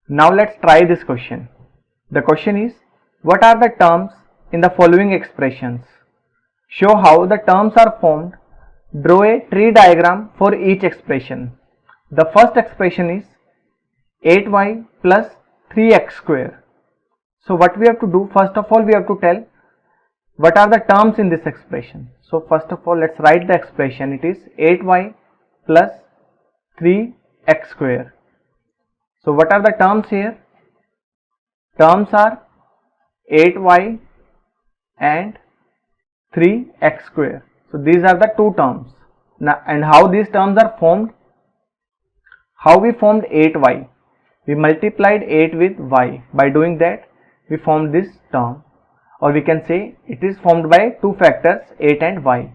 Now let's try this question. The question is, what are the terms in the following expressions? Show how the terms are formed. Draw a tree diagram for each expression. The first expression is 8y plus 3x square. So what we have to do, first of all we have to tell what are the terms in this expression. So first of all let's write the expression. It is 8y plus 3x square. So what are the terms here? Terms are 8y and 3x square. So these are the two terms. Now, and how these terms are formed? How we formed 8y? We multiplied 8 with y. By doing that, we formed this term, or we can say it is formed by two factors 8 and y.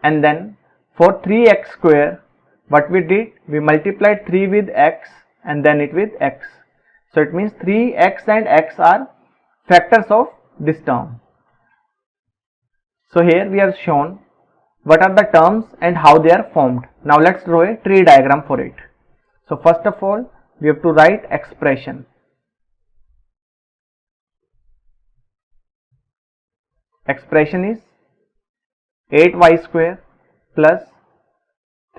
And then for 3x square, what we did? We multiplied 3 with x and then it with x. So it means 3x and x are factors of this term. So here we have shown what are the terms and how they are formed. Now let's draw a tree diagram for it. So first of all we have to write expression. Expression is 8y square plus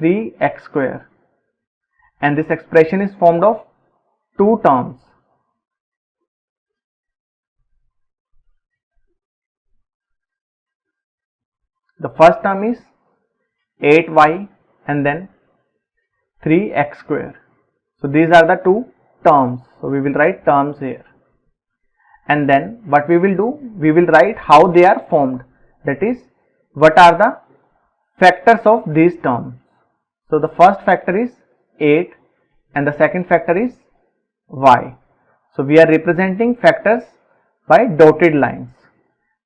3x square, and this expression is formed of two terms. The first term is 8y and then 3x square. So these are the two terms. So we will write terms here. And then what we will do? We will write how they are formed. That is, what are the factors of these terms. So the first factor is 8 and the second factor is y. So we are representing factors by dotted lines.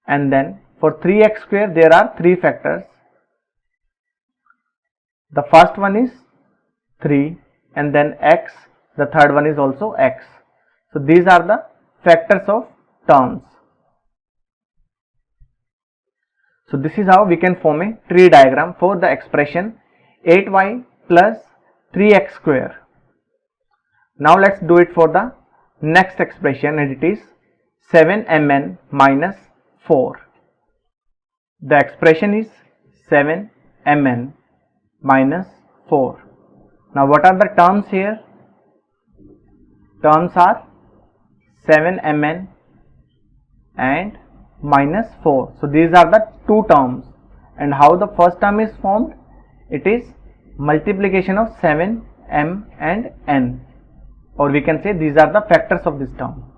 And then for 3x square there are three factors. The first one is 3 and then x, the third one is also x. So these are the factors of terms. So this is how we can form a tree diagram for the expression 8y plus 3x square. Now let's do it for the next expression, and it is 7mn minus 4. The expression is 7mn minus 4. Now what are the terms here? Terms are 7mn and minus 4. So these are the two terms. And how the first term is formed? It is multiplication of 7m and n, or we can say these are the factors of this term.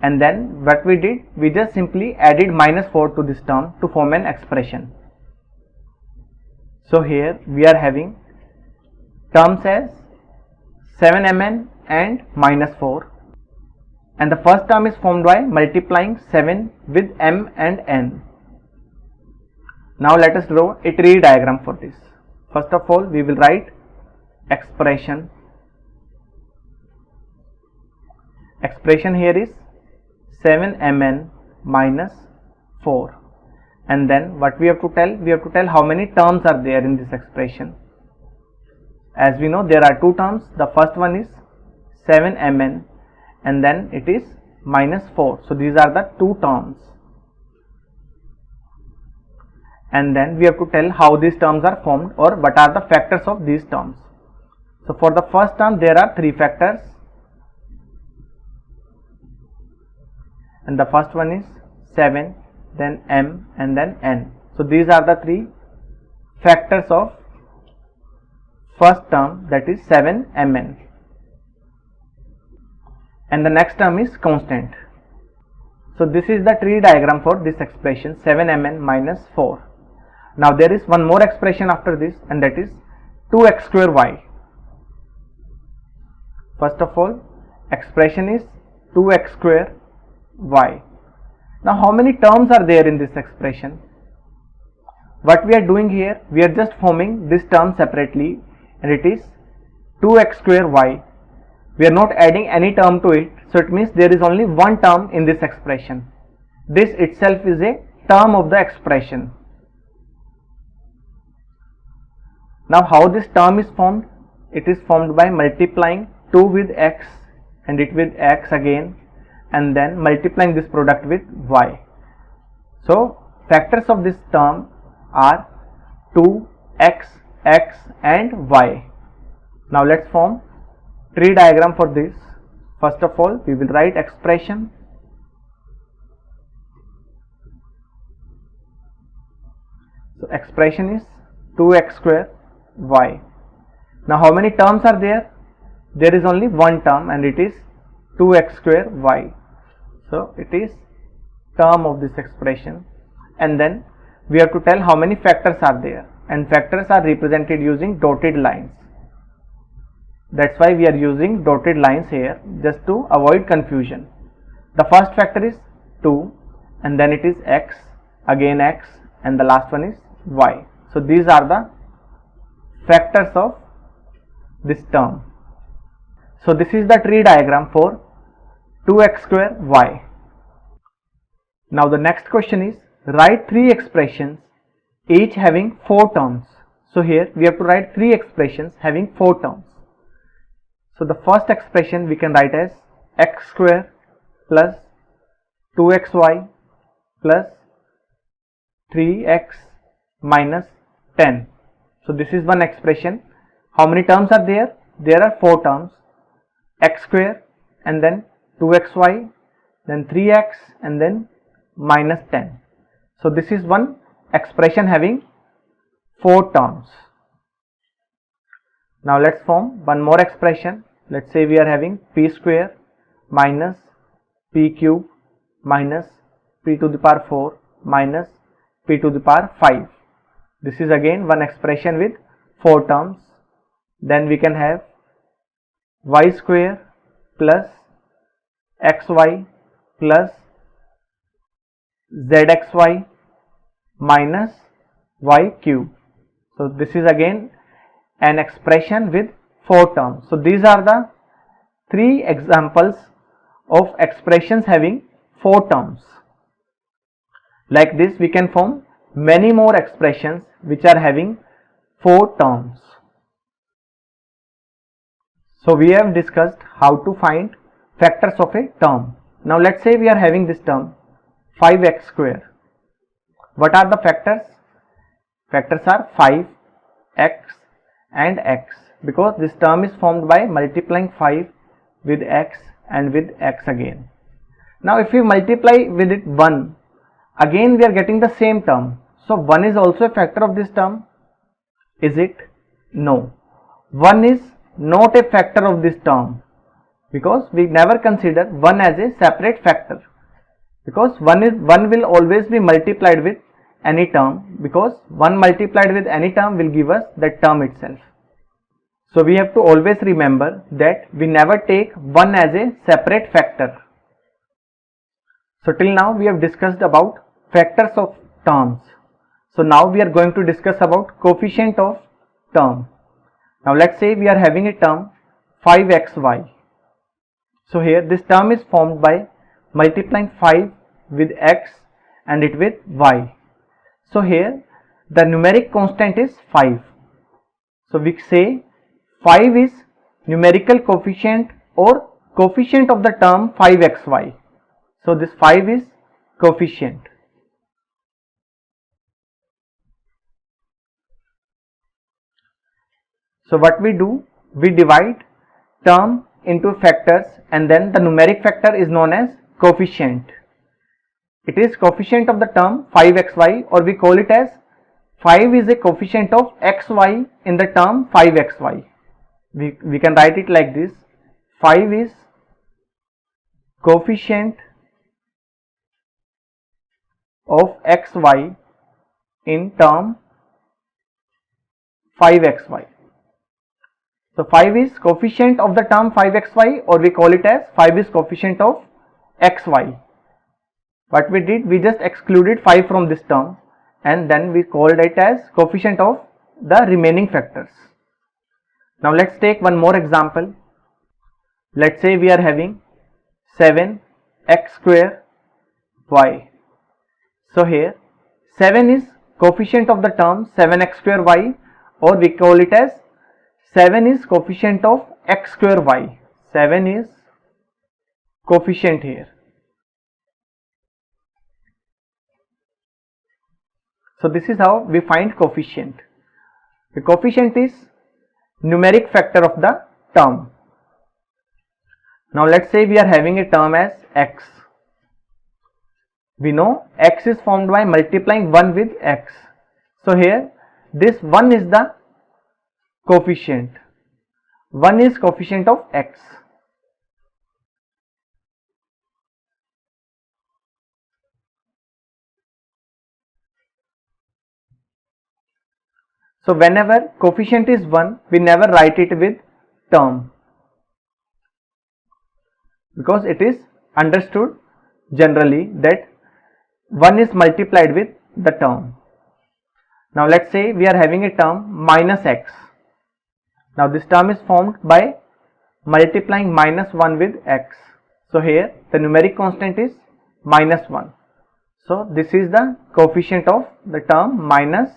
And then what we did, we just simply added minus 4 to this term to form an expression. So here we are having terms as 7mn and minus 4, and the first term is formed by multiplying 7 with m and n. Now let us draw a tree diagram for this. First of all we will write expression. Expression here is 7mn minus 4, and then what we have to tell? We have to tell how many terms are there in this expression. As we know, there are two terms. The first one is 7mn and then it is minus 4. So these are the two terms. And then we have to tell how these terms are formed, or what are the factors of these terms. So for the first term there are three factors, and the first one is 7, then m and then n. So these are the three factors of first term, that is 7mn. And the next term is constant. So this is the tree diagram for this expression 7mn minus 4. Now there is one more expression after this, and that is 2x square y. First of all, expression is 2x square y. Now how many terms are there in this expression? What we are doing here, we are just forming this term separately, and it is 2x square y. We are not adding any term to it, so it means there is only one term in this expression. This itself is a term of the expression. Now how this term is formed? It is formed by multiplying 2 with x and it with x again, and then multiplying this product with y. So factors of this term are 2x, x and y. Now let's form tree diagram for this. First of all, we will write expression. So expression is 2x square y. Now how many terms are there? There is only one term and it is 2x square y. So it is term of this expression, and then we have to tell how many factors are there, and factors are represented using dotted lines. That's why we are using dotted lines here, just to avoid confusion. The first factor is 2, and then it is x, again x, and the last one is y. So these are the factors of this term. So this is the tree diagram for 2x square y. Now the next question is, write 3 expressions each having 4 terms. So here we have to write 3 expressions having 4 terms. So the first expression we can write as x square plus 2xy plus 3x minus 10. So this is one expression. How many terms are there? There are 4 terms, x square and then 2xy, then 3x and then minus 10. So this is one expression having 4 terms. Now let's form one more expression. Let's say we are having p square minus p cube minus p to the power 4 minus p to the power 5. This is again one expression with 4 terms. Then we can have y square plus xy plus zxy minus y cube. So this is again an expression with 4 terms. So these are the 3 examples of expressions having 4 terms. Like this we can form many more expressions which are having 4 terms. So we have discussed how to find factors of a term. Now let's say we are having this term 5x square. What are the factors? Factors are 5, x and x, because this term is formed by multiplying 5 with x and with x again. Now if we multiply with it 1, again we are getting the same term. So 1 is also a factor of this term. Is it? No. 1 is not a factor of this term, because we never consider 1 as a separate factor, because 1 will always be multiplied with any term, because 1 multiplied with any term will give us that term itself. So we have to always remember that we never take 1 as a separate factor. So till now we have discussed about factors of terms. So now we are going to discuss about coefficient of term. Now let's say we are having a term 5xy. So here this term is formed by multiplying 5 with x and it with y. So here the numeric constant is 5. So we say 5 is numerical coefficient or coefficient of the term 5xy. So this 5 is coefficient. So what we do, we divide term into factors and then the numeric factor is known as coefficient. It is coefficient of the term 5xy, or we call it as 5 is a coefficient of xy in the term 5xy. We can write it like this: 5 is coefficient of xy in term 5xy. So 5 is coefficient of the term 5xy, or we call it as 5 is coefficient of xy. What we did, we just excluded 5 from this term and then we called it as coefficient of the remaining factors. Now let's take one more example. Let's say we are having 7x square y. So here 7 is coefficient of the term 7x square y, or we call it as 7 is coefficient of x square y. 7 is coefficient here. So this is how we find coefficient. The coefficient is numeric factor of the term. Now let's say we are having a term as x. We know x is formed by multiplying 1 with x. So here this 1 is the coefficient. 1 is coefficient of x. So whenever coefficient is 1, we never write it with term, because it is understood generally that 1 is multiplied with the term. Now let's say we are having a term minus x. Now this term is formed by multiplying minus 1 with x. So here the numeric constant is minus 1. So this is the coefficient of the term minus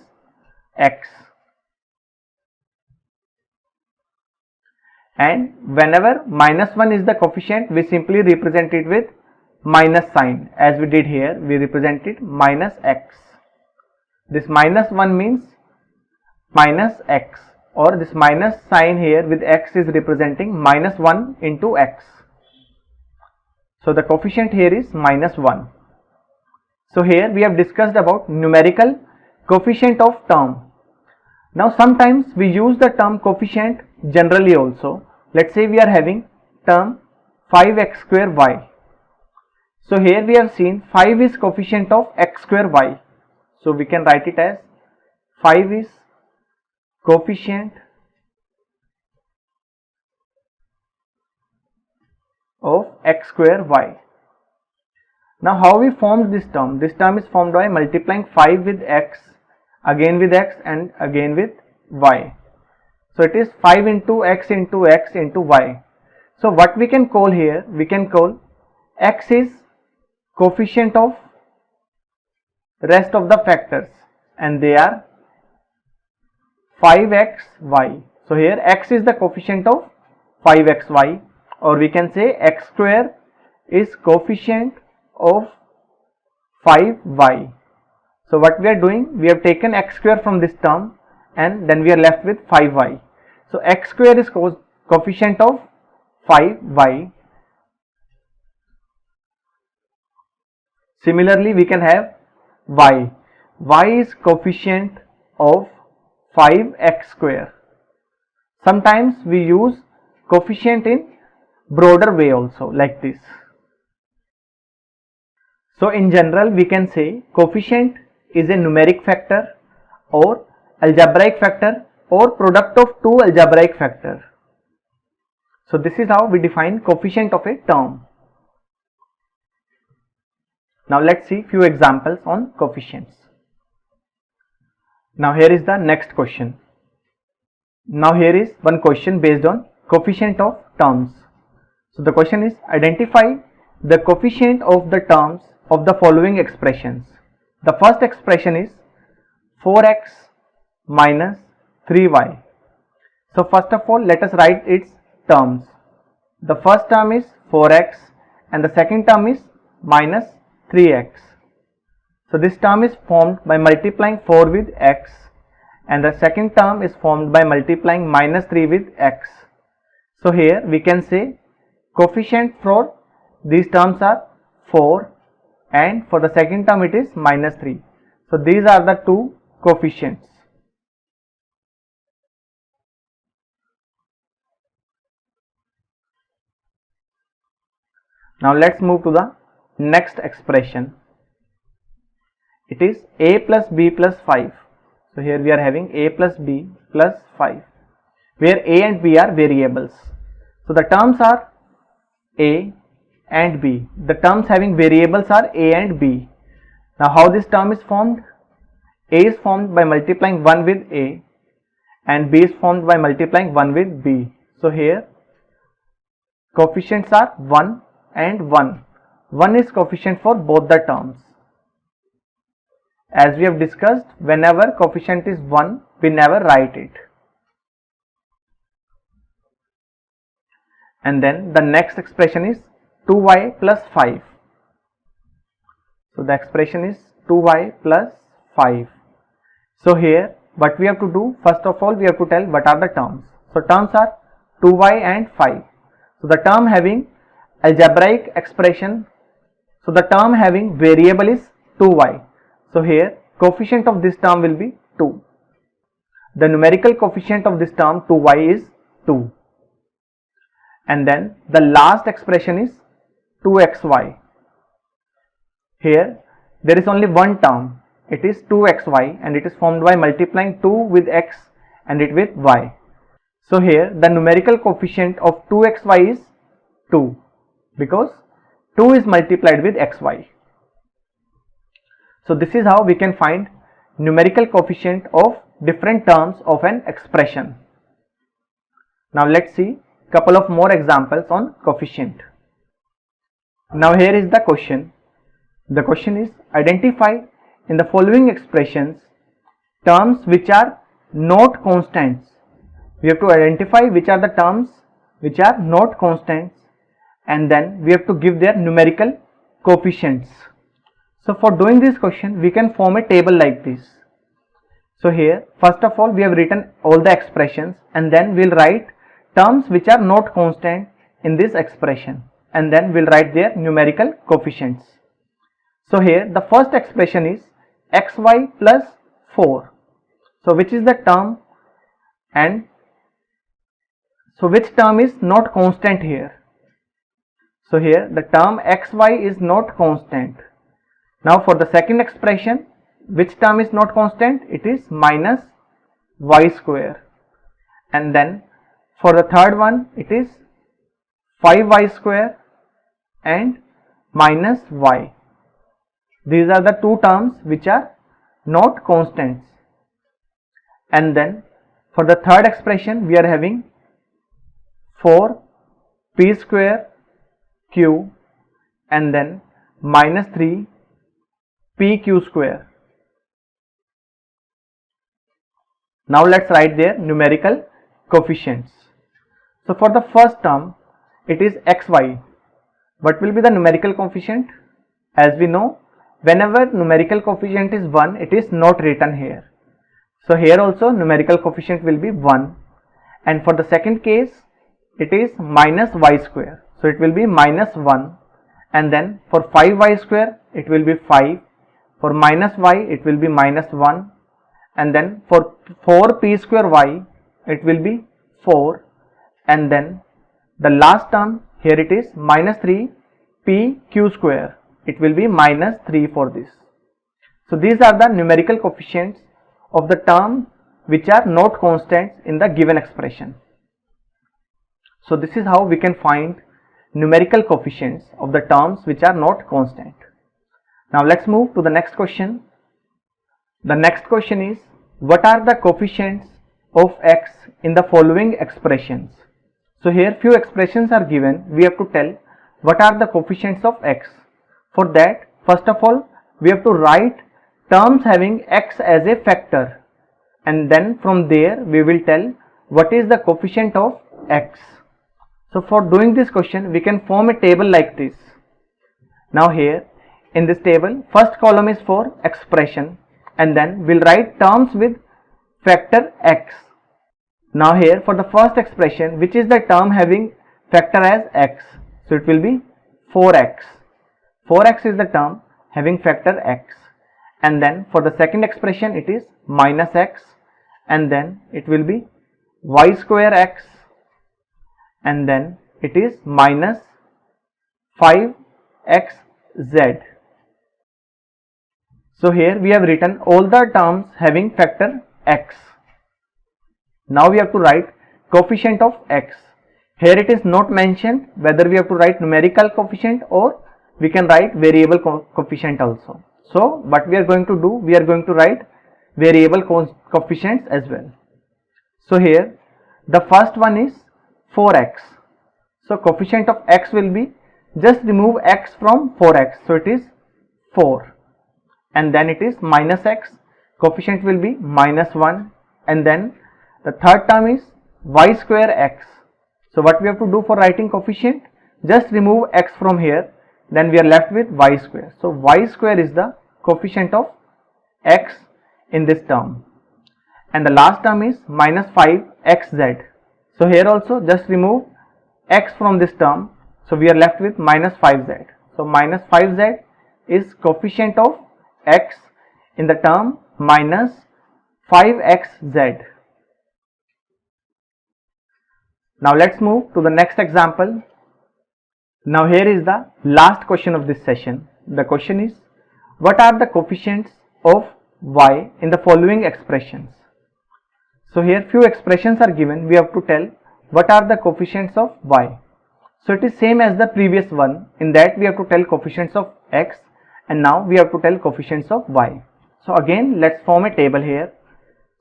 x. And whenever minus 1 is the coefficient, we simply represent it with minus sign, as we did here. We represented minus x. This minus 1 means minus x, or this minus sign here with x is representing minus 1 into x. So the coefficient here is minus 1. So here we have discussed about numerical coefficient of term. Now sometimes we use the term coefficient generally also. Let's say we are having term 5x square y. So here we have seen 5 is coefficient of x square y. So we can write it as 5 is coefficient of x square y. Now how we formed this term? This term is formed by multiplying 5 with x, again with x, and again with y. So it is 5 into x into x into y. So what we can call here? We can call x is coefficient of rest of the factors, and they are 5xy. So here x is the coefficient of 5xy, or we can say x square is coefficient of 5y. So what we are doing, we have taken x square from this term and then we are left with 5y. So x square is coefficient of 5y. Similarly, we can have y. Y is coefficient of 5x square. Sometimes we use coefficient in broader way also, like this. So in general we can say coefficient is a numeric factor or algebraic factor or product of two algebraic factors. So this is how we define coefficient of a term. Now let's see few examples on coefficients. Now here is the next question. Now here is one question based on coefficient of terms. So the question is, identify the coefficient of the terms of the following expressions. The first expression is 4x minus 3y. So first of all, let us write its terms. The first term is 4x and the second term is minus 3x. So this term is formed by multiplying 4 with x, and the second term is formed by multiplying minus 3 with x. So here we can say coefficient for these terms are 4 and for the second term it is minus 3. So these are the two coefficients. Now let's move to the next expression. It is a plus b plus 5. So here we are having a plus b plus 5, where a and b are variables. So the terms are a and b. The terms having variables are a and b. Now how this term is formed? A is formed by multiplying 1 with a and b is formed by multiplying 1 with b. So here coefficients are 1 and 1. 1 is coefficient for both the terms. As we have discussed, whenever coefficient is 1, we never write it. And then the next expression is 2y plus 5. So the expression is 2y plus 5. So here what we have to do, first of all we have to tell what are the terms. So terms are 2y and 5. So the term having algebraic expression, so the term having variable is 2y. So here coefficient of this term will be 2. The numerical coefficient of this term 2y is 2. And then the last expression is 2xy. Here there is only one term, it is 2xy, and it is formed by multiplying 2 with x and it with y. So here the numerical coefficient of 2xy is 2 because 2 is multiplied with xy. So this is how we can find numerical coefficient of different terms of an expression. Now let's see couple of more examples on coefficient. Now here is the question. The question is, identify in the following expressions terms which are not constants. We have to identify which are the terms which are not constants, and then we have to give their numerical coefficients. So for doing this question we can form a table like this. So here first of all we have written all the expressions, and then we'll write terms which are not constant in this expression, and then we'll write their numerical coefficients. So here the first expression is xy plus 4. So which is the term, and so which term is not constant here? So here the term xy is not constant. Now for the second expression, which term is not constant? It is minus y square. And then for the third one it is 5y square and minus y. These are the two terms which are not constants. And then for the third expression we are having 4p square q and then minus 3pq square. Now let's write their numerical coefficients. So for the first term it is xy. What will be the numerical coefficient? As we know, whenever numerical coefficient is 1, it is not written here. So here also numerical coefficient will be 1. And for the second case it is minus y square. So it will be minus 1. And then for 5y square it will be 5. For minus y it will be minus 1. And then for 4p square y it will be 4. And then the last term here it is minus 3pq square. It will be minus 3 for this. So these are the numerical coefficients of the term which are not constants in the given expression. So this is how we can find numerical coefficients of the terms which are not constant. Now let's move to the next question. The next question is, what are the coefficients of x in the following expressions? So here few expressions are given. We have to tell what are the coefficients of x. For that, first of all we have to write terms having x as a factor, and then from there we will tell what is the coefficient of x. So for doing this question we can form a table like this. Now here in this table first column is for expression, and then we'll write terms with factor x. Now here for the first expression, which is the term having factor as x? So it will be 4x. 4x is the term having factor x. And then for the second expression it is minus x, and then it will be y square x, and then it is minus 5xz. So here we have written all the terms having factor x. Now we have to write coefficient of x. Here it is not mentioned whether we have to write numerical coefficient or we can write variable coefficient also. So what we are going to do, we are going to write variable coefficients as well. So here the first one is 4x. So coefficient of x will be, just remove x from 4x, so it is 4. And then it is minus x, coefficient will be minus 1. And then the third term is y square x. So what we have to do for writing coefficient, just remove x from here, then we are left with y square. So y square is the coefficient of x in this term, and the last term is minus 5xz. So here also just remove x from this term, so we are left with minus 5z. So minus 5z is coefficient of x in the term minus 5xz. Now let's move to the next example. Now here is the last question of this session. The question is, what are the coefficients of y in the following expressions? So here few expressions are given, we have to tell what are the coefficients of y. So it is same as the previous one, in that we have to tell coefficients of x, and now we have to tell coefficients of y. So again let's form a table here.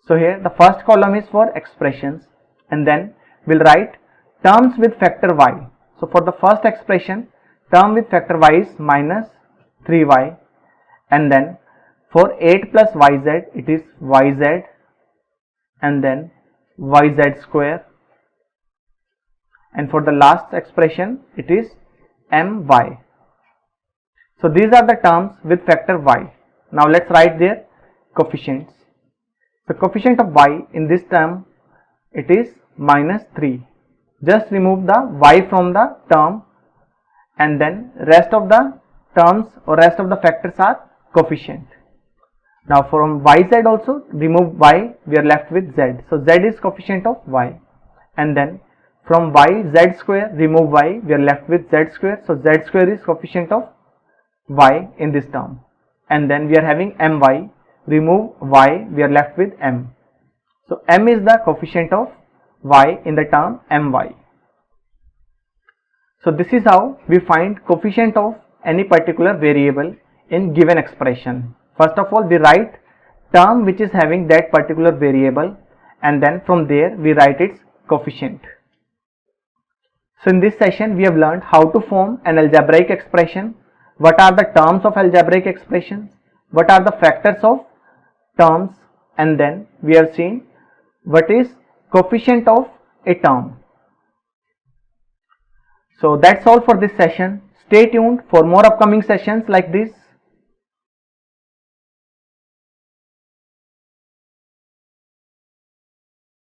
So here the first column is for expressions, and then we'll write terms with factor y. So for the first expression, term with factor y is minus 3y, and then for 8 plus yz it is yz, and then yz square, and for the last expression it is my. So these are the terms with factor y. Now let's write their coefficients. The coefficient of y in this term, it is minus 3. Just remove the y from the term, and then rest of the terms or rest of the factors are coefficient. Now from yz also remove y, we are left with z. So z is coefficient of y, and then from y z square remove y, we are left with z square. So z square is coefficient of y in this term, and then we are having my, remove y, we are left with m. So m is the coefficient of y in the term my. So this is how we find coefficient of any particular variable in given expression. First of all, we write term which is having that particular variable, and then from there we write its coefficient. So in this session we have learned how to form an algebraic expression, what are the terms of algebraic expressions, what are the factors of terms, and then we have seen what is coefficient of a term. So that's all for this session. Stay tuned for more upcoming sessions like this.